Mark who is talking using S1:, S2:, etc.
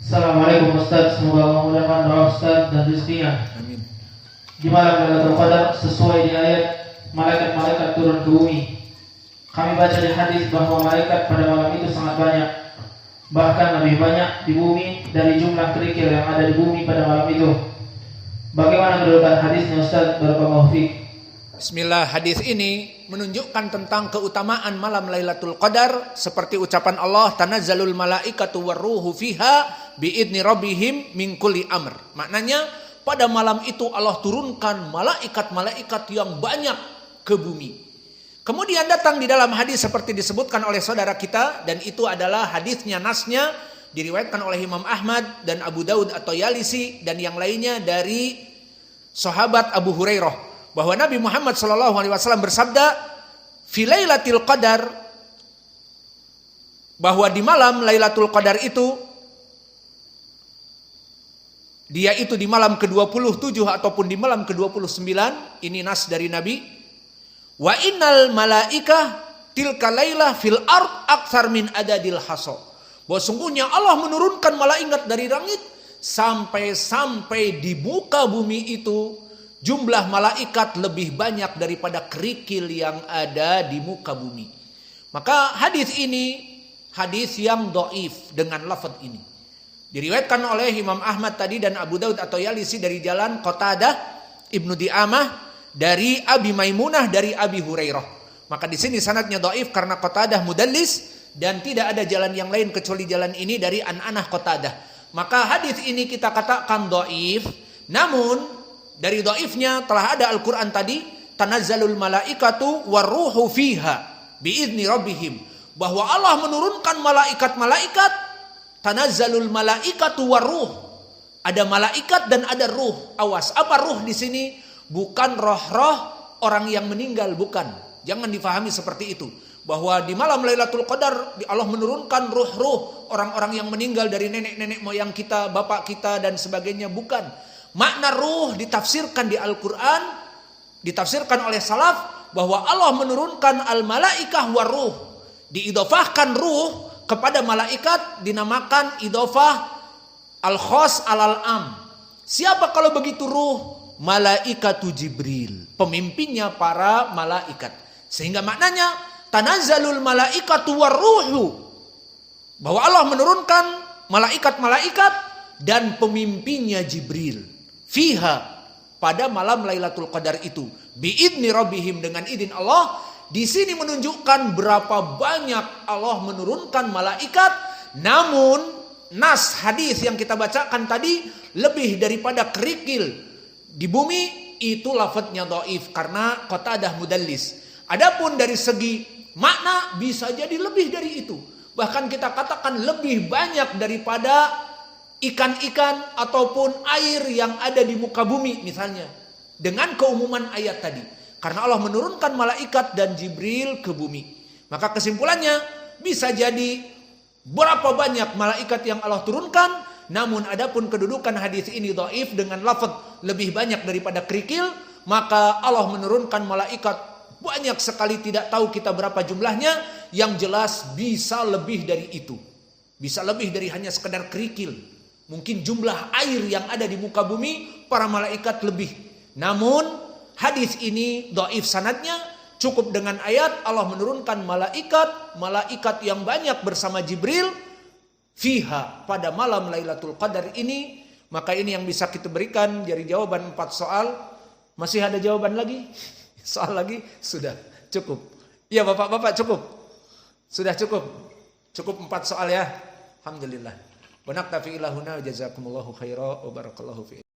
S1: Assalamualaikum Ustaz, semoga Allah memudahkan doa Ustaz dan rezekinya.
S2: Amin.
S1: Di malam Lailatul Qadar sesuai di ayat malaikat-malaikat turun ke bumi. Kami baca di hadis bahwa malaikat pada malam itu sangat banyak, bahkan lebih banyak di bumi dari jumlah kerikil yang ada di bumi pada malam itu. Bagaimana kedudukan hadisnya Ustaz? Barakallahu fiik.
S2: Bismillah, hadis ini menunjukkan tentang keutamaan malam Lailatul Qadar seperti ucapan Allah, tanazzalul malaikatu warruhu fiha biidni rabbihim min kulli amr. Maknanya pada malam itu Allah turunkan malaikat-malaikat yang banyak ke bumi. Kemudian datang di dalam hadis seperti disebutkan oleh saudara kita, dan itu adalah hadisnya, nasnya diriwayatkan oleh Imam Ahmad dan Abu Daud atau Yalisi dan yang lainnya dari sahabat Abu Hurairah, bahwa Nabi Muhammad SAW bersabda, fi Lailatul Qadar, bahwa di malam Lailatul Qadar itu, dia itu di malam ke-27 ataupun di malam ke-29, ini nas dari Nabi. Wa innal malaikah tilka lailah fil ard aktsar min adadil haso. Bahwa sungguhnya Allah menurunkan malaikat dari langit sampai di muka bumi itu jumlah malaikat lebih banyak daripada kerikil yang ada di muka bumi. Maka hadis ini hadis yang dhaif dengan lafaz ini. Diriwayatkan oleh Imam Ahmad tadi dan Abu Daud atau Yalisi dari jalan Qatadah Ibnu Di'amah dari Abi Maimunah dari Abi Hurairah. Maka di sini sanadnya dhaif karena Qatadah mudallis dan tidak ada jalan yang lain kecuali jalan ini dari An-Anah Qatadah. Maka hadis ini kita katakan dhaif, namun dari dhaifnya telah ada Al-Qur'an tadi, tanazzalul malaikatu warruhu fiha biidni rabbihim, bahwa Allah menurunkan malaikat-malaikat. Tanazzalul malaikatu warruh, ada malaikat dan ada ruh. Awas, apa ruh di sini? Bukan roh-roh orang yang meninggal, bukan. Jangan difahami seperti itu. Bahwa di malam Lailatul Qadar Allah menurunkan ruh-ruh orang-orang yang meninggal dari nenek-nenek moyang kita, bapak kita dan sebagainya, bukan. Makna ruh ditafsirkan di Al-Qur'an, ditafsirkan oleh salaf bahwa Allah menurunkan al-malaikah warruh. Diidhofahkan ruh kepada malaikat dinamakan idhofah al-khos alal-am. Siapa kalau begitu ruh? Malaikatu Jibril, pemimpinnya para malaikat. Sehingga maknanya tanazzalul malaikatu warruhu, bahwa Allah menurunkan malaikat-malaikat dan pemimpinnya Jibril fiha, pada malam Lailatul Qadar itu, biidni rabbihim, dengan izin Allah. Di sini menunjukkan berapa banyak Allah menurunkan malaikat. Namun nas hadis yang kita bacakan tadi, lebih daripada kerikil di bumi, itu lafadznya dhaif karena Qatadah mudallis. Adapun dari segi makna bisa jadi lebih dari itu. Bahkan kita katakan lebih banyak daripada ikan-ikan ataupun air yang ada di muka bumi misalnya, dengan keumuman ayat tadi. Karena Allah menurunkan malaikat dan Jibril ke bumi. Maka kesimpulannya bisa jadi berapa banyak malaikat yang Allah turunkan. Namun adapun kedudukan hadis ini dhaif dengan lafaz lebih banyak daripada kerikil, maka Allah menurunkan malaikat banyak sekali, tidak tahu kita berapa jumlahnya. Yang jelas bisa lebih dari itu. Bisa lebih dari hanya sekedar kerikil. Mungkin jumlah air yang ada di muka bumi, para malaikat lebih. Namun hadis ini dhaif sanadnya, cukup dengan ayat Allah menurunkan malaikat yang banyak bersama Jibril fiha, pada malam Lailatul Qadar ini. Maka ini yang bisa kita berikan dari jawaban 4 soal. Masih ada jawaban lagi? Soal lagi? Sudah cukup. Iya bapak-bapak, cukup. Sudah cukup. Cukup 4 soal ya. Alhamdulillah. Wa naktafi ilahuna, jazakumullahu khairan wa barakallahu fiikum.